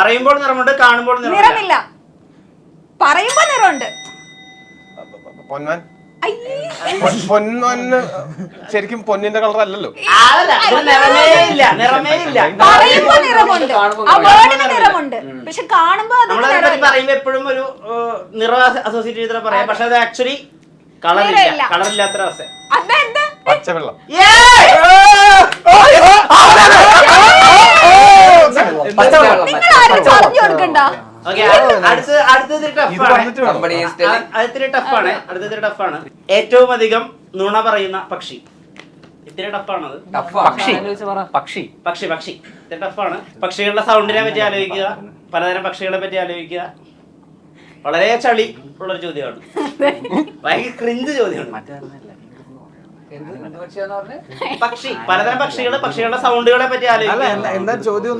പറയുമ്പോൾ നിറമുണ്ട്, കാണുമ്പോൾ നിറമില്ല. പറയുമ്പോ നിറമുണ്ട്. പൊന്മാൻ. പൊന്നൊന്ന് ശരിക്കും പൊന്നിന്റെ കളർ അല്ലല്ലോ. പറയുമ്പോ നിറമുണ്ട്, നിറമുണ്ട്, പക്ഷെ കാണുമ്പോ പറയുമ്പോ എപ്പോഴും ഒരു നിറം അസോസിയേറ്റ് ചെയ്തിട്ട് പറയാം. പക്ഷെ അത് ആക്ച്വലി കളറില്ലാത്തൊരവസ്ഥ. പച്ചവെള്ളം. പറഞ്ഞു കൊടുക്കണ്ട. അടുത്തത് ടഫാണ്. ഏറ്റവും അധികം നുണ പറയുന്ന പക്ഷി. ഇത്തിരി ടഫാണത്. പക്ഷി ഇത്തിരി ടഫാണ്. പക്ഷികളുടെ സൗണ്ടിനെ പറ്റി ആലോചിക്കുക, പലതരം പക്ഷികളെ പറ്റി ആലോചിക്കുക. വളരെ ചളി ഉള്ളൊരു ചോദ്യമാണ്, ഭയങ്കര ക്രിഞ്ച് ചോദ്യമാണ്. പക്ഷി, പലതരം പക്ഷികളുടെ സൗണ്ടുകളെ പറ്റി ആലോചിക്കുക. എന്താ ചോദ്യം?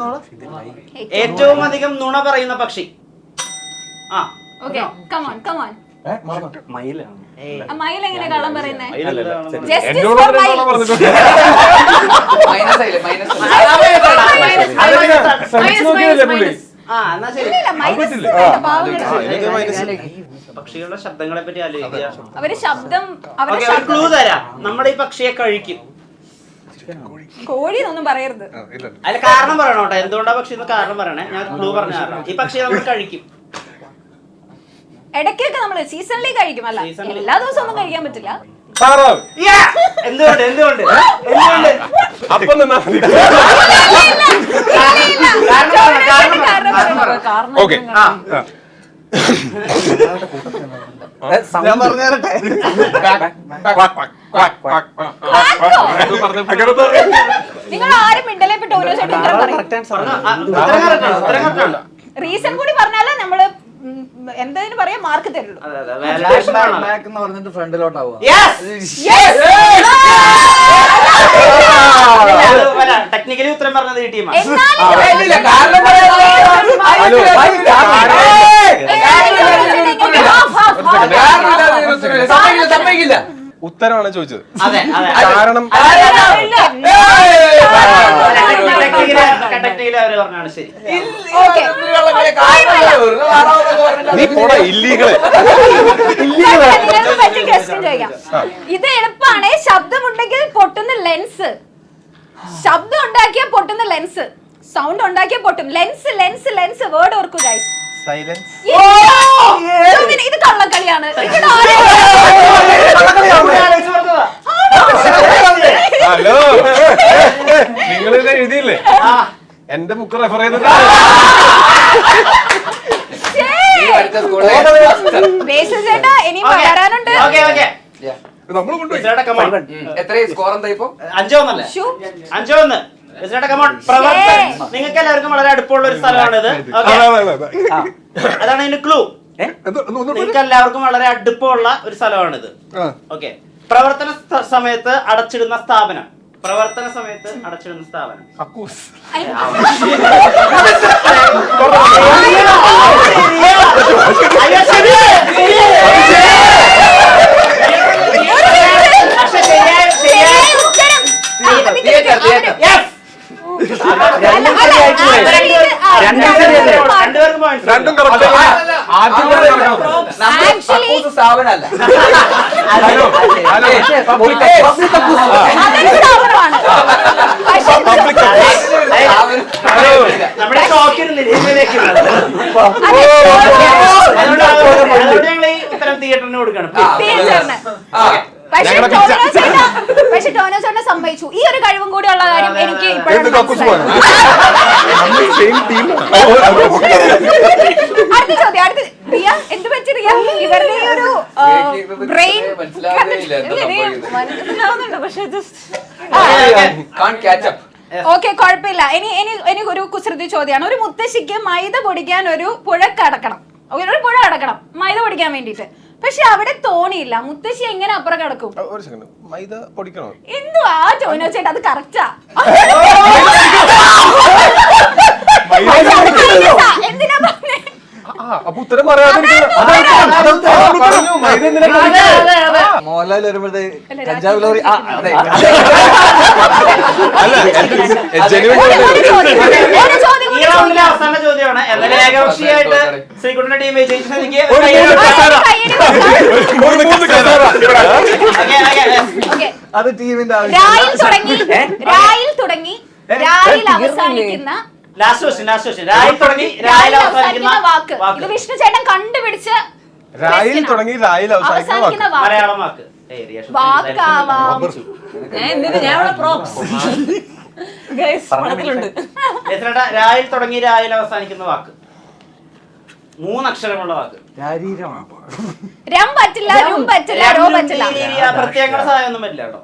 ഏറ്റവും അധികം നുണ പറയുന്ന പക്ഷി. മയിൽ എങ്ങനെ കള്ളം പറയുന്നേ? പക്ഷികളുടെ ശബ്ദങ്ങളെ പറ്റി ആലോചിക്കുക. ക്ലൂ തരാം. നമ്മുടെ ഈ പക്ഷിയെ കഴിക്കും. കോഴി ഒന്നും പറയരുത്. അതിന് കാരണം പറയണോട്ടെ, എന്തുകൊണ്ടാ പക്ഷി കാരണം പറയണേ. ഞാൻ ക്ലൂ പറഞ്ഞു. ഈ പക്ഷിയെ നമ്മൾ കഴിക്കും. ഇടയ്ക്കൊക്കെ നമ്മള് സീസണിലേ കഴിക്കും, അല്ല എല്ലാ ദിവസവും ഒന്നും കഴിക്കാൻ പറ്റില്ല. എന്തുകൊണ്ട് നിങ്ങൾ ആരും മിണ്ടലേപ്പെട്ട് ഓരോ റീസൺ കൂടി പറഞ്ഞാലേ നമ്മള് എന്തതിന് പറയാ മാർക്ക് തരുള്ളൂ. ടെക്നിക്കലി ഉത്തരം പറഞ്ഞത് ഈ ടീമാണ്. ഉത്തരമാണ് ചോദിച്ചത്. അതെ, കാരണം ശരി. ഇത് എളുപ്പമാണ്. ശബ്ദമുണ്ടെങ്കിൽ പൊട്ടുന്ന ലെൻസ്, ശബ്ദം ഉണ്ടാക്കിയ പൊട്ടുന്ന ലെൻസ്, സൗണ്ട് ഉണ്ടാക്കിയ പൊട്ടും. ലെൻസ് ലെൻസ് ലെൻസ് വേർഡ് ഓർക്കൂ ഗൈസ്. ഇത് കള്ളക്കളിയാണ്. ഹലോ, നിങ്ങളിത് എഴുതിയില്ലേ? എന്റെ ബുക്ക് റെഫർ ചെയ്തിട്ട് ചേട്ടാ ഇനി വരാനുണ്ട്. നിങ്ങൾക്ക് എല്ലാവർക്കും വളരെ അടുപ്പമുള്ള ഒരു സ്ഥലമാണിത്. അതാണ് ഇതിന്റെ ക്ലൂ. നിങ്ങൾക്ക് എല്ലാവർക്കും വളരെ അടുപ്പമുള്ള ഒരു സ്ഥലമാണിത്. ഓക്കെ. പ്രവർത്തന സമയത്ത് അടച്ചിടുന്ന സ്ഥാപനം. രണ്ടും കറക്റ്റ്. നമ്മുടെ ഉത്തരം തിയേറ്ററിന് കൊടുക്കണം. പക്ഷെ ടോനോ ചേട്ടനെ സമ്മതിച്ചു. ഈ ഒരു കഴിവും കൂടി ഉള്ള കാര്യം എനിക്ക് അടുത്ത ചോദ്യം. അടുത്ത റിയ, എന്ത് പറ്റി റിയ? ഇവരുടെ ഈ ഒരു ബ്രെയിൻ മനസ്സിലാവുന്നുണ്ട്, പക്ഷെ ഓക്കെ കുഴപ്പമില്ല. ഇനി ഒരു കുസൃതി ചോദ്യമാണ്. ഒരു മുത്തശ്ശിക്ക് മൈദ പൊടിക്കാൻ ഒരു പുഴ കടക്കണം, മൈദ പൊടിക്കാൻ വേണ്ടിട്ട്. പക്ഷെ അവിടെ തോണിയില്ല. മുത്തശ്ശി എങ്ങനെ അപ്പുറം കിടക്കും? ഒരു സെക്കൻഡ്, മൈദ പൊടിക്കണോ? എന്തുവാ ടോനോ ചേട്ടാ, അത് കറക്റ്റാ. എന്തിനാ പറഞ്ഞേ? അപ്പൊ ഉത്തരം പറയാതെ മോഹൻലാൽ വരുമ്പോഴത്തെ കഞ്ചാവ് ലോറി. റൗണ്ടിലെ അവസാന ചോദ്യമാണ്. എന്നാലും ഏകപക്ഷീയമായിട്ട് ശ്രീകുട്ടന്റെ ടീം വിജയിച്ച സ്ഥിതിക്ക് അത് ടീമിന്റെ രായിൽ തുടങ്ങി രായിൽ അവസാനിക്കുന്ന ലാസ്റ്റ് ക്വസ്റ്റ്യൻ. രായിൽ തുടങ്ങി രായിൽ അവസാനിക്കുന്ന വാക്ക്. ഇത് വിഷ്ണു ചേട്ടൻ കണ്ടുപിടിച്ച രായിൽ തുടങ്ങി രായിൽ അവസാനിക്കുന്ന വാക്ക്. മലയാളം വാക്ക്. വാക്കാവാം. രായിൽ തുടങ്ങി രായിൽ അവസാനിക്കുന്ന വാക്ക്. 3 അക്ഷരമുള്ള വാക്ക്. രം പറ്റില്ല, രും പറ്റില്ല, റോ പറ്റില്ല. പ്രത്യേക സഹായം ഒന്നും പറ്റില്ല കേട്ടോ.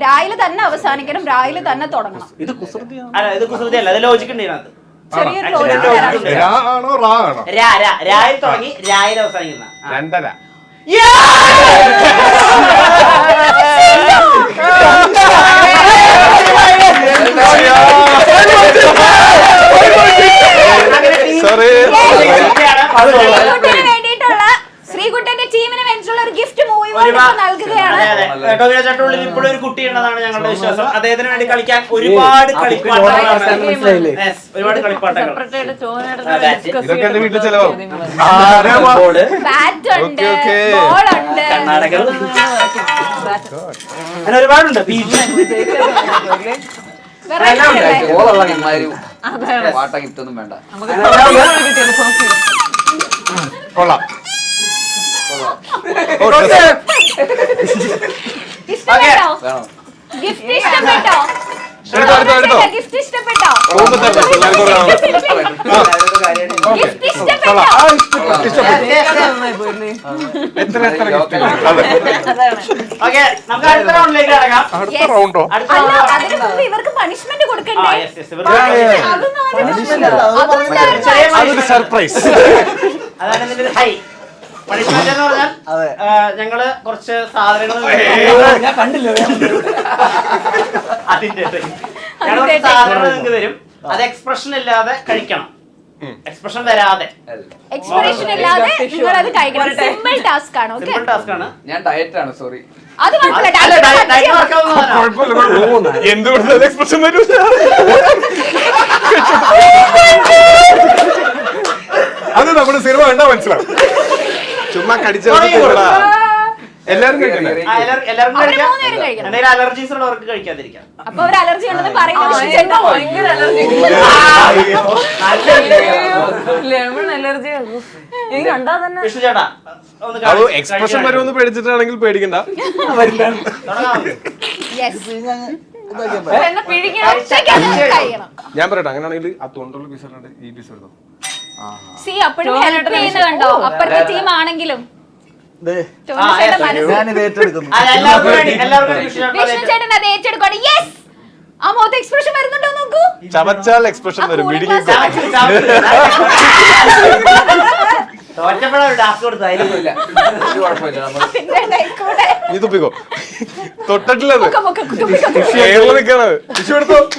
രായില് തന്നെ അവസാനിക്കണം, രായില് തന്നെ തുടങ്ങണം. ഇത് കുസൃതി അല്ല, അത് ലോജിക് ഉണ്ട് ഇതിനകത്ത്. ചെറിയൊരു ലോജിക് തരാം. രാ ആണോ റാ ആണോ? രായിൽ തുടങ്ങി രായിൽ അവസാനിക്കുന്ന 2:30. ശ്രീകുട്ടന്റെ ടീമിന് വേണ്ടിയിട്ടുള്ള ഒരു ഗിഫ്റ്റ് മൂവി നൽകുകയാണ്. ചട്ടുള്ളിൽ ഇപ്പോഴും ഒരു കുട്ടി ഉണ്ടെന്നാണ് ഞങ്ങളുടെ വിശ്വാസം. അദ്ദേഹത്തിന് വേണ്ടി കളിക്കാൻ ഒരുപാട് കളിപ്പാട്ടങ്ങളാണ്. ഒരുപാട് കളിപ്പാട്ടങ്ങൾ. ഇതൊക്കെ എന്റെ വീട്ടിൽ ചെലവാകും. ബാറ്റ് ഉണ്ട്, ബോൾ ഉണ്ട്, കർണാടകം അങ്ങനെ ഒരുപാടുണ്ട്. പാട്ട ഗിഫ്റ്റ് ഒന്നും വേണ്ട. കൊള്ളാം. ഇഷ്ടപ്പെട്ടോ? വേണോ? ഗിഫ്റ്റ് ഇഷ്ടപ്പെട്ടോ? എടുത്തോ. ഗിഫ്റ്റ് ഇഷ്ടപ്പെട്ടോ? ഗിഫ്റ്റ് ഇഷ്ടപ്പെട്ടോ? ഓക്കെ, നമുക്ക് അടുത്ത റൗണ്ടിലേക്ക് കടക്കാം. അടുത്ത റൗണ്ടോ? അടുത്ത അല്ല, round. അതിന് മുമ്പ് ഇവർക്ക് പണിഷ്മെന്റ് കൊടുക്കണ്ടേ? Yes, ഇവർക്ക് അതൊന്നും അതൊരു സർപ്രൈസ്. അതാണ് ഇതിന്റെ ഹൈ പണിഷ്മെന്റ് എന്ന് പറഞ്ഞാൽ ഞങ്ങള് കുറച്ച് സാധനങ്ങൾ ഞാൻ കണ്ടില്ല. അതിന്റെ ഞങ്ങൾ കുറച്ച് സാധനങ്ങൾ നിങ്ങൾക്ക് തരും. അത് എക്സ്പ്രഷൻ ഇല്ലാതെ കഴിക്കണം. എക്സ്പ്രഷൻ വരാതെ എക്സ്പ്രഷൻ ഇല്ലാതെ നിങ്ങൾ അത് കഴിക്കണം. സിമ്പിൾ ടാസ്ക് ആണ്. ഓക്കെ, സിമ്പിൾ ടാസ്ക് ആണ്. ഞാൻ ഡയറ്റ് ആണ്, സോറി. അത് കുഴപ്പമില്ല. എന്തുകൊണ്ട് എക്സ്പ്രഷൻ വരും? അത് നമ്മുടെ സിനിമ കണ്ടാ മനസ്സിലാവും. ചുമ്മാ കടിച്ച എല്ലാരും കഴിക്കണ്ടേ? എല്ലാവർക്കും അവര് കഴിക്കാം. മൂന്നുപേരും കഴിക്കണം. എന്തെങ്കിലും അലർജീസ് ഉള്ളവർക്ക് കഴിക്കാതിരിക്കാം. അപ്പൊ ഒരു അലർജി ഉണ്ടെന്ന് പറയുന്നത് വിഷ്ണു ചേട്ടാ ഒന്ന് അത് എക്സ്പ്രഷൻ വരുമെന്ന് പേടിച്ചിട്ടാണെങ്കിൽ പേടിക്കണ്ട. ഞാൻ പറയട്ടെ, അങ്ങനെയാണെങ്കിൽ ആ തൊണ്ടുള്ള പീസ് അല്ലാണ്ട് ഈ പീസ് എടുത്തോ. സി അപ്പോഴും ഹെൽപ്പ് ചെയ്യുന്നത് കണ്ടോ? അപ്പുറത്തെ ടീം ആണെങ്കിലും ഞാനിത് ഏറ്റെടുക്കുന്നു. വിഷ്ണു ചേട്ടൻ അത് ഏറ്റെടുക്കണം. യെസ്, ആ മുഖത്ത് എക്സ്പ്രഷൻ വരുന്നുണ്ടോ നോക്കൂ. ചവച്ചാൽ എക്സ്പ്രഷൻ വരും. തോറ്റപ്പോഴാണ് ടാസ്ക് കൊടുത്തായിരുന്നു. നീ തുപ്പിക്കോ. തൊട്ടിട്ടില്ലത്. മുക്ക, മുക്ക, മുക്ക, മുക്ക. നിൽക്കണത്.